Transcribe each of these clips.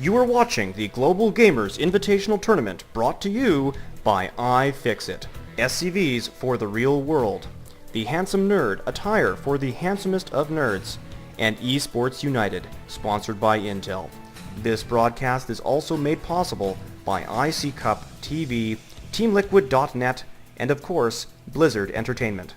You are watching the Global Gamers Invitational Tournament brought to you by iFixit. SCVs for the real world. The Handsome Nerd attire for the handsomest of nerds. And Esports United, sponsored by Intel. This broadcast is also made possible by IC Cup TV, TeamLiquid.net, and of course, Blizzard Entertainment.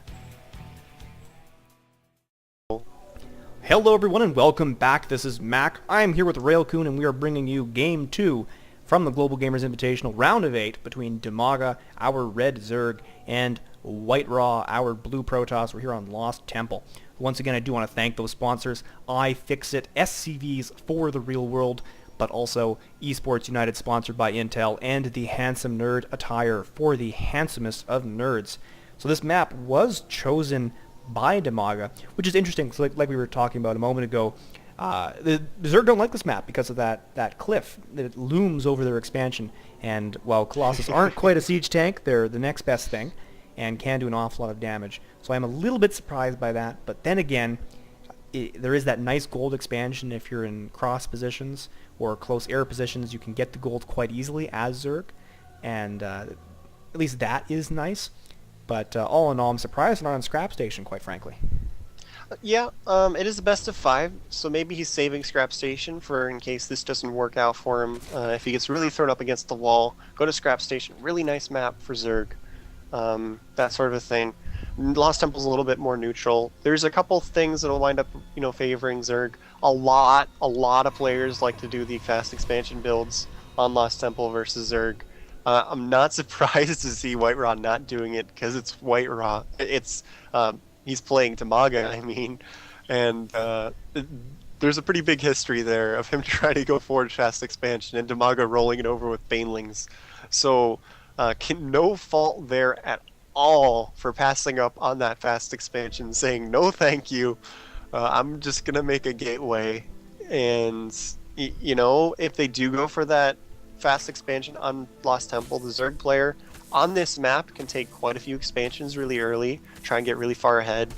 Hello everyone and welcome back. This is Mac. I am here with Railcoon and we are bringing you Game 2 from the Global Gamers Invitational Round of 8 between Dimaga, our red Zerg, and WhiteRa, our blue Protoss. We're here on Lost Temple. Once again, I do want to thank those sponsors, iFixit, SCVs for the real world, but also Esports United, sponsored by Intel, and the Handsome Nerd attire for the handsomest of nerds. So this map was chosen by Dimaga, which is interesting because like we were talking about a moment ago, the Zerg don't like this map because of that cliff that looms over their expansion. And while Colossus aren't quite a siege tank, they're the next best thing and can do an awful lot of damage. So I'm a little bit surprised by that, but then again, there is that nice gold expansion. If you're in cross positions or close air positions, you can get the gold quite easily as Zerg, and at least that is nice. But all in all, I'm surprised not on Scrap Station, quite frankly. Yeah, it is the best of 5, so maybe he's saving Scrap Station for in case this doesn't work out for him. If he gets really thrown up against the wall, go to Scrap Station. Really nice map for Zerg. That sort of a thing. Lost Temple's a little bit more neutral. There's a couple things that'll wind up, favoring Zerg. A lot of players like to do the fast expansion builds on Lost Temple versus Zerg. I'm not surprised to see WhiteRa not doing it because it's WhiteRa. It's he's playing Dimaga, and there's a pretty big history there of him trying to go forward fast expansion and Dimaga rolling it over with Banelings. So no fault there at all for passing up on that fast expansion, saying no thank you. I'm just gonna make a gateway, and if they do go for that fast expansion on Lost Temple, the Zerg player on this map can take quite a few expansions really early, try and get really far ahead.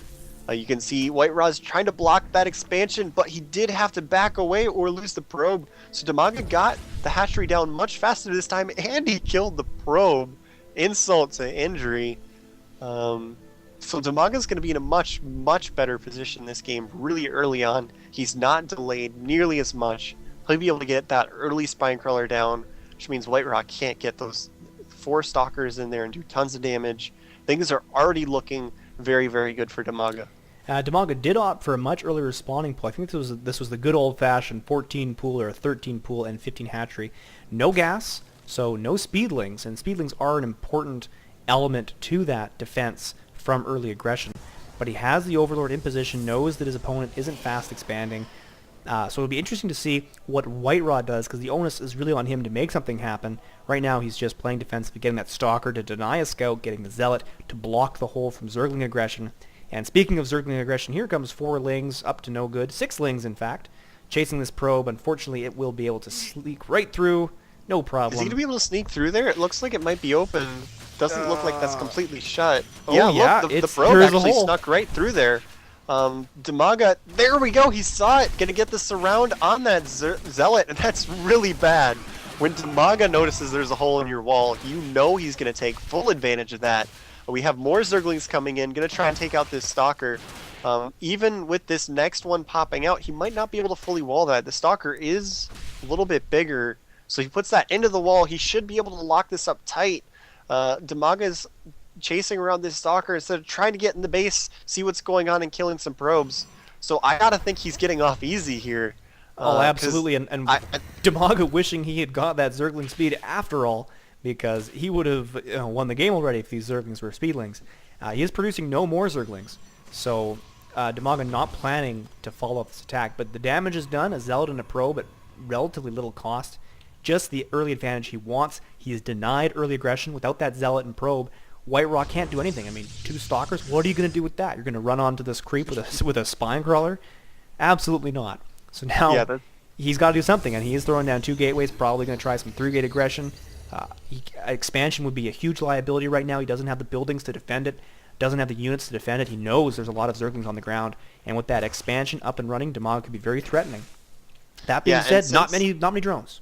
You can see WhiteRa's trying to block that expansion, but he did have to back away or lose the probe. So Dimaga got the hatchery down much faster this time, and he killed the probe. Insult to injury. So Dimaga's going to be in a much better position this game really early on. He's not delayed nearly as much. He'll be able to get that early Spinecrawler down, which means WhiteRa can't get those 4 Stalkers in there and do tons of damage. Things are already looking very, very good for Dimaga. Dimaga did opt for a much earlier spawning pool. I think this was the good old-fashioned 14 pool or 13 pool and 15 hatchery. No gas, so no speedlings, and speedlings are an important element to that defense from early aggression. But he has the Overlord in position, knows that his opponent isn't fast expanding. So it'll be interesting to see what WhiteRa does, because the onus is really on him to make something happen. Right now he's just playing defensive, getting that Stalker to deny a scout, getting the Zealot to block the hole from Zergling aggression. And speaking of Zergling aggression, here comes 4 Lings, up to no good. 6 Lings, in fact, chasing this probe. Unfortunately, it will be able to sneak right through, no problem. Is he going to be able to sneak through there? It looks like it might be open. Doesn't look like that's completely shut. Oh, yeah, look, the probe actually snuck right through there. Dimaga, there we go, he saw it, gonna get the surround on that Zealot, and that's really bad. When Dimaga notices there's a hole in your wall, you know he's gonna take full advantage of that. We have more Zerglings coming in, gonna try and take out this Stalker. Even with this next one popping out, he might not be able to fully wall that. The Stalker is a little bit bigger, so he puts that into the wall, he should be able to lock this up tight. Dimaga's chasing around this Stalker instead of trying to get in the base, see what's going on, and killing some probes. So I gotta think he's getting off easy here. Oh, absolutely, and Dimaga wishing he had got that Zergling speed after all, because he would have won the game already if these Zerglings were speedlings. He is producing no more Zerglings, so Dimaga not planning to follow up this attack, but the damage is done, a Zealot and a probe at relatively little cost. Just the early advantage he wants. He is denied early aggression without that Zealot and probe. WhiteRa can't do anything. 2 Stalkers, what are you going to do with that? You're going to run onto this creep with a Spinecrawler? Absolutely not. So now he's got to do something, and he is throwing down 2 gateways, probably going to try some 3-gate aggression. Expansion would be a huge liability right now. He doesn't have the buildings to defend it, doesn't have the units to defend it. He knows there's a lot of Zerglings on the ground, and with that expansion up and running, Dimaga could be very threatening. That being Yeah, said, not many drones.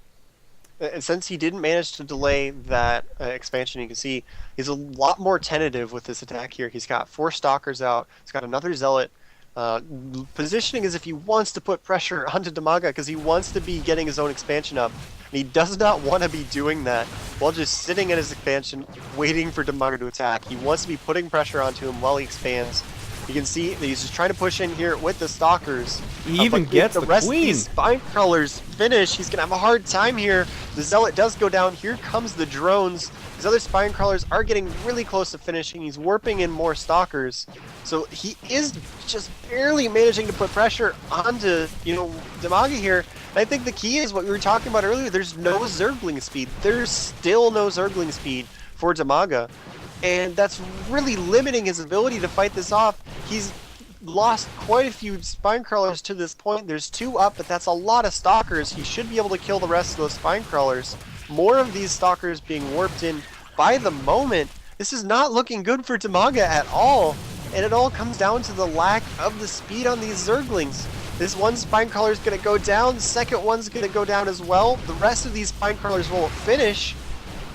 and since he didn't manage to delay that expansion, you can see he's a lot more tentative with this attack here. He's got 4 Stalkers out. He's got another Zealot. Positioning as if he wants to put pressure onto Dimaga because he wants to be getting his own expansion up. And he does not want to be doing that while just sitting at his expansion, waiting for Dimaga to attack. He wants to be putting pressure onto him while he expands. You can see that he's just trying to push in here with the Stalkers. He even gets the rest Queen. of these Spine Crawlers finish. He's going to have a hard time here. The Zealot does go down. Here comes the drones. These other Spine Crawlers are getting really close to finishing. He's warping in more Stalkers. So he is just barely managing to put pressure onto, Dimaga here. And I think the key is what we were talking about earlier. There's no Zergling speed. There's still no Zergling speed for Dimaga. And that's really limiting his ability to fight this off. He's lost quite a few Spine Crawlers to this point. There's 2 up, but that's a lot of Stalkers. He should be able to kill the rest of those Spine Crawlers. More of these Stalkers being warped in by the moment. This is not looking good for Dimaga at all. And it all comes down to the lack of the speed on these Zerglings. This one Spine Crawler is going to go down. The second one's going to go down as well. The rest of these Spine Crawlers won't finish.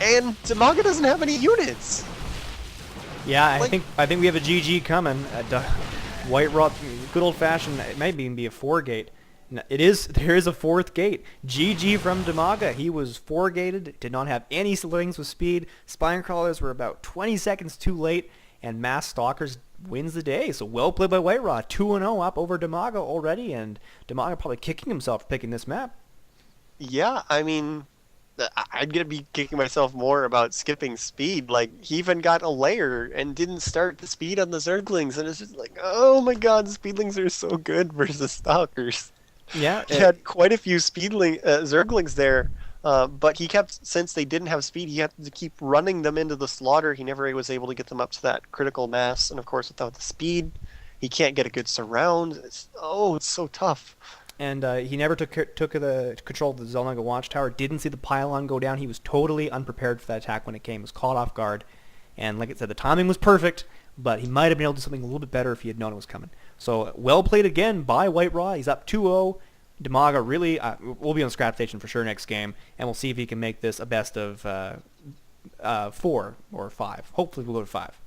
And Dimaga doesn't have any units. Yeah, I think we have a GG coming at WhiteRa. Good old fashioned. It might even be a 4-gate. There is a 4th gate. GG from Dimaga. He was 4-gated. Did not have any slings with speed. Spine Crawlers were about 20 seconds too late, and Mass Stalkers wins the day. So well played by WhiteRa. 2-0 up over Dimaga already, and Dimaga probably kicking himself for picking this map. Yeah, I mean, I'm gonna be kicking myself more about skipping speed. Like, he even got a layer and didn't start the speed on the Zerglings, and it's just like, oh my god, Speedlings are so good versus Stalkers. Yeah, He had quite a few Zerglings there, but he kept, since they didn't have speed, he had to keep running them into the slaughter. He never was able to get them up to that critical mass, and of course, without the speed, he can't get a good surround. It's so tough. And he never took the control of the Zelnaga watchtower. Didn't see the pylon go down. He was totally unprepared for that attack when it came. Was caught off guard. And like I said, the timing was perfect, but he might have been able to do something a little bit better if he had known it was coming. So well played again by WhiteRa. He's up 2-0. Dimaga really, we'll be on Scrap Station for sure next game, and we'll see if he can make this a best of 4 or 5. Hopefully we'll go to 5.